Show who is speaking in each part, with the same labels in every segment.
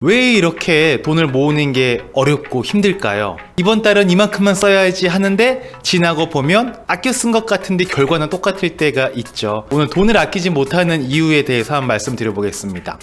Speaker 1: 왜 이렇게 돈을 모으는 게 어렵고 힘들까요? 이번 달은 이만큼만 써야지 하는데 지나고 보면 아껴 쓴 것 같은데 결과는 똑같을 때가 있죠. 오늘 돈을 아끼지 못하는 이유에 대해서 한번 말씀드려보겠습니다.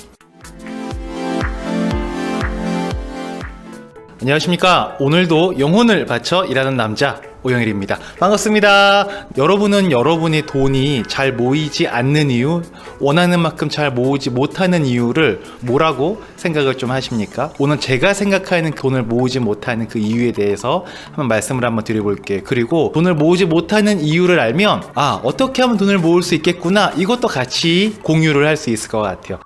Speaker 1: 안녕하십니까. 오늘도 영혼을 바쳐 일하는 남자 오영일입니다. 반갑습니다. 여러분은 여러분의 돈이 잘 모이지 않는 이유, 원하는 만큼 잘 모으지 못하는 이유를 뭐라고 생각을 좀 하십니까? 오늘 제가 생각하는 돈을 모으지 못하는 그 이유에 대해서 한번 말씀을 한번 드려볼게요. 그리고 돈을 모으지 못하는 이유를 알면 어떻게 하면 돈을 모을 수 있겠구나, 이것도 같이 공유를 할 수 있을 것 같아요.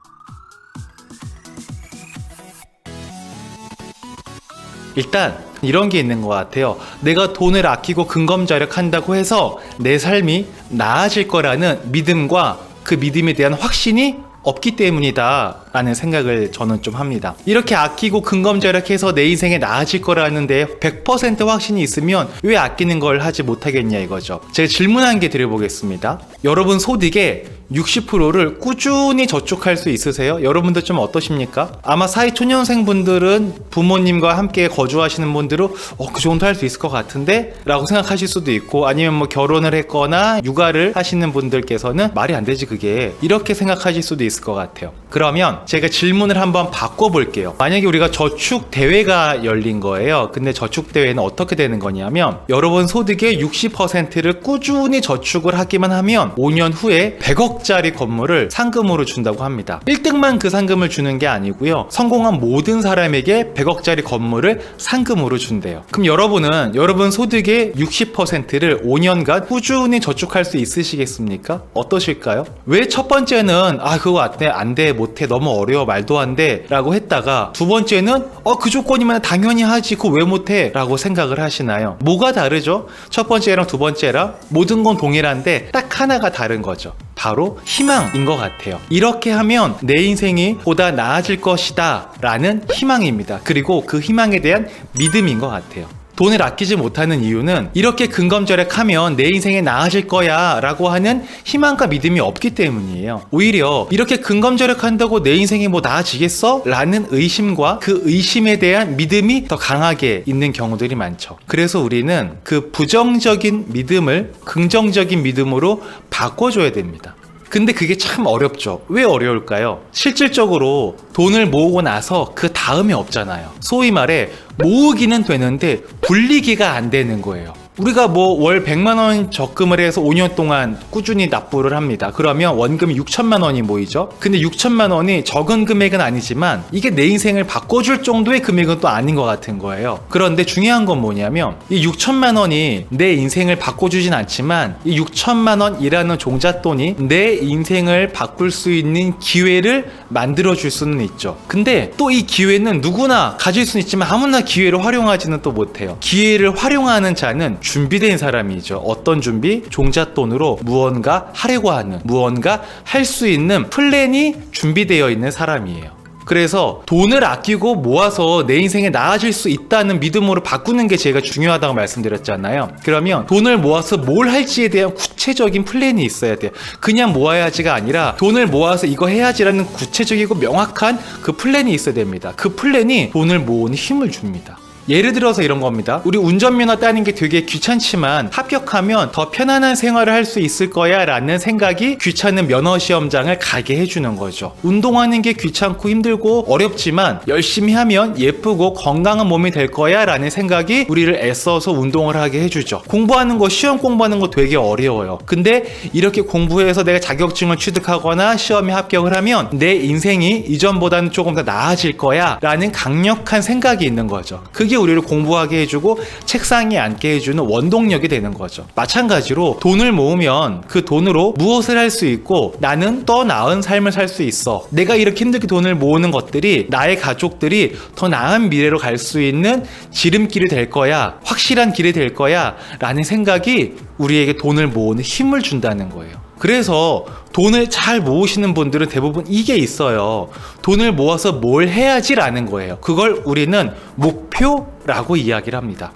Speaker 1: 일단 이런 게 있는 것 같아요. 내가 돈을 아끼고 근검절약한다고 해서 내 삶이 나아질 거라는 믿음과 그 믿음에 대한 확신이 없기 때문이다 라는 생각을 저는 좀 합니다. 이렇게 아끼고 근검절약해서 내 인생에 나아질 거라는데 100% 확신이 있으면 왜 아끼는 걸 하지 못하겠냐 이거죠. 제가 질문 한 개 드려보겠습니다. 여러분 소득의 60%를 꾸준히 저축할 수 있으세요? 여러분들 좀 어떠십니까? 아마 사회초년생 분들은 부모님과 함께 거주하시는 분들은 그 정도 할 수 있을 것 같은데? 라고 생각하실 수도 있고, 아니면 뭐 결혼을 했거나 육아를 하시는 분들께서는 말이 안 되지 그게, 이렇게 생각하실 수도 있을 것 같아요. 그러면 제가 질문을 한번 바꿔볼게요. 만약에 우리가 저축 대회가 열린 거예요. 근데 저축 대회는 어떻게 되는 거냐면, 여러분 소득의 60%를 꾸준히 저축을 하기만 하면 5년 후에 100억짜리 건물을 상금으로 준다고 합니다. 1등만 그 상금을 주는 게 아니고요, 성공한 모든 사람에게 100억짜리 건물을 상금으로 준대요. 그럼 여러분은 여러분 소득의 60%를 5년간 꾸준히 저축할 수 있으시겠습니까? 어떠실까요? 왜 첫 번째는 그거 안 돼, 못해, 너무 어려워, 말도 안 돼 라고 했다가, 두 번째는 그 조건이면 당연히 하지, 그거 왜 못해 라고 생각을 하시나요? 뭐가 다르죠? 첫 번째랑 두 번째랑 모든 건 동일한데 딱 하나가 다른 거죠. 바로 희망인 것 같아요. 이렇게 하면 내 인생이 보다 나아질 것이다 라는 희망입니다. 그리고 그 희망에 대한 믿음인 것 같아요. 돈을 아끼지 못하는 이유는 이렇게 근검절약하면 내 인생에 나아질 거야 라고 하는 희망과 믿음이 없기 때문이에요. 오히려 이렇게 근검절약한다고 내 인생이 뭐 나아지겠어? 라는 의심과 그 의심에 대한 믿음이 더 강하게 있는 경우들이 많죠. 그래서 우리는 그 부정적인 믿음을 긍정적인 믿음으로 바꿔줘야 됩니다. 근데 그게 참 어렵죠. 왜 어려울까요? 실질적으로 돈을 모으고 나서 그 다음이 없잖아요. 소위 말해 모으기는 되는데 불리기가 안 되는 거예요. 우리가 월 100만 원 적금을 해서 5년 동안 꾸준히 납부를 합니다. 그러면 원금이 6천만 원이 모이죠. 근데 6천만 원이 적은 금액은 아니지만 이게 내 인생을 바꿔줄 정도의 금액은 또 아닌 것 같은 거예요. 그런데 중요한 건 뭐냐면, 이 6천만 원이 내 인생을 바꿔주진 않지만 이 6천만 원이라는 종잣돈이 내 인생을 바꿀 수 있는 기회를 만들어줄 수는 있죠. 근데 또 이 기회는 누구나 가질 수는 있지만 아무나 기회를 활용하지는 또 못해요. 기회를 활용하는 자는 준비된 사람이죠. 어떤 준비? 종잣돈으로 무언가 하려고 하는, 무언가 할 수 있는 플랜이 준비되어 있는 사람이에요. 그래서 돈을 아끼고 모아서 내 인생에 나아질 수 있다는 믿음으로 바꾸는 게 제가 중요하다고 말씀드렸잖아요. 그러면 돈을 모아서 뭘 할지에 대한 구체적인 플랜이 있어야 돼요. 그냥 모아야지가 아니라 돈을 모아서 이거 해야지라는 구체적이고 명확한 그 플랜이 있어야 됩니다. 그 플랜이 돈을 모으는 힘을 줍니다. 예를 들어서 이런 겁니다. 우리 운전면허 따는 게 되게 귀찮지만 합격하면 더 편안한 생활을 할 수 있을 거야 라는 생각이 귀찮은 면허시험장을 가게 해주는 거죠. 운동하는 게 귀찮고 힘들고 어렵지만 열심히 하면 예쁘고 건강한 몸이 될 거야 라는 생각이 우리를 애써서 운동을 하게 해주죠. 공부하는 거, 시험 공부하는 거 되게 어려워요. 근데 이렇게 공부해서 내가 자격증을 취득하거나 시험에 합격을 하면 내 인생이 이전보다는 조금 더 나아질 거야 라는 강력한 생각이 있는 거죠. 그게 우리를 공부하게 해주고 책상에 앉게 해주는 원동력이 되는 거죠. 마찬가지로 돈을 모으면 그 돈으로 무엇을 할 수 있고 나는 더 나은 삶을 살 수 있어. 내가 이렇게 힘들게 돈을 모으는 것들이 나의 가족들이 더 나은 미래로 갈 수 있는 지름길이 될 거야, 확실한 길이 될 거야 라는 생각이 우리에게 돈을 모으는 힘을 준다는 거예요. 그래서 돈을 잘 모으시는 분들은 대부분 이게 있어요. 돈을 모아서 뭘 해야지 라는 거예요. 그걸 우리는 목표라고 이야기를 합니다.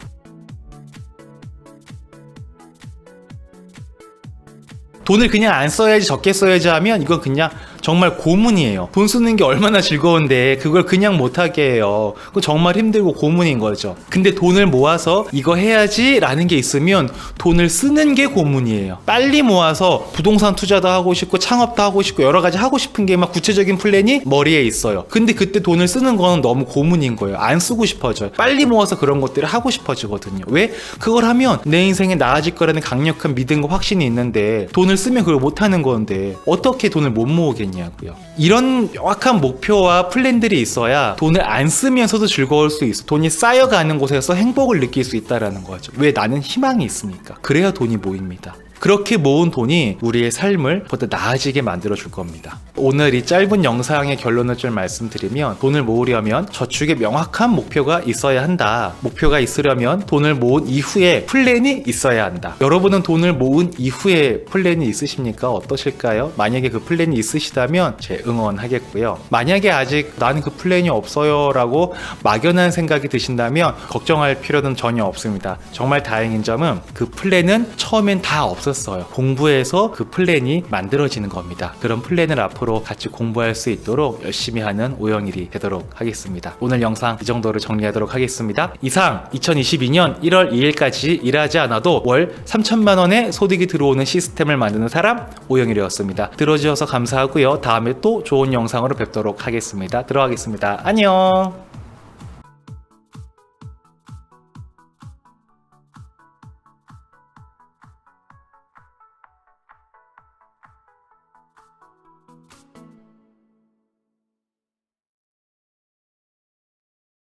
Speaker 1: 돈을 그냥 안 써야지, 적게 써야지 하면 이건 그냥 정말 고문이에요. 돈 쓰는 게 얼마나 즐거운데 그걸 그냥 못하게 해요. 그거 정말 힘들고 고문인 거죠. 근데 돈을 모아서 이거 해야지 라는 게 있으면 돈을 쓰는 게 고문이에요. 빨리 모아서 부동산 투자도 하고 싶고 창업도 하고 싶고 여러 가지 하고 싶은 게 막 구체적인 플랜이 머리에 있어요. 근데 그때 돈을 쓰는 거는 너무 고문인 거예요. 안 쓰고 싶어져요. 빨리 모아서 그런 것들을 하고 싶어지거든요. 왜? 그걸 하면 내 인생에 나아질 거라는 강력한 믿음과 확신이 있는데 돈을 쓰면 그걸 못하는 건데 어떻게 돈을 못 모으겠냐고요. 이런 명확한 목표와 플랜들이 있어야 돈을 안 쓰면서도 즐거울 수 있어. 돈이 쌓여가는 곳에서 행복을 느낄 수 있다는 거죠. 왜? 나는 희망이 있으니까. 그래야 돈이 모입니다. 그렇게 모은 돈이 우리의 삶을 보다 나아지게 만들어 줄 겁니다. 오늘 이 짧은 영상의 결론을 좀 말씀드리면 돈을 모으려면 저축에 명확한 목표가 있어야 한다. 목표가 있으려면 돈을 모은 이후에 플랜이 있어야 한다. 여러분은 돈을 모은 이후에 플랜이 있으십니까? 어떠실까요? 만약에 그 플랜이 있으시다면 제 응원하겠고요. 만약에 아직 나는 그 플랜이 없어요 라고 막연한 생각이 드신다면 걱정할 필요는 전혀 없습니다. 정말 다행인 점은 그 플랜은 처음엔 다 없었어요. 공부해서 그 플랜이 만들어지는 겁니다. 그런 플랜을 앞으로 같이 공부할 수 있도록 열심히 하는 오영일이 되도록 하겠습니다. 오늘 영상 이 정도로 정리하도록 하겠습니다. 이상 2022년 1월 2일까지 일하지 않아도 월 3천만 원의 소득이 들어오는 시스템을 만드는 사람 오영일이었습니다. 들어주셔서 감사하고요. 다음에 또 좋은 영상으로 뵙도록 하겠습니다. 들어가겠습니다. 안녕.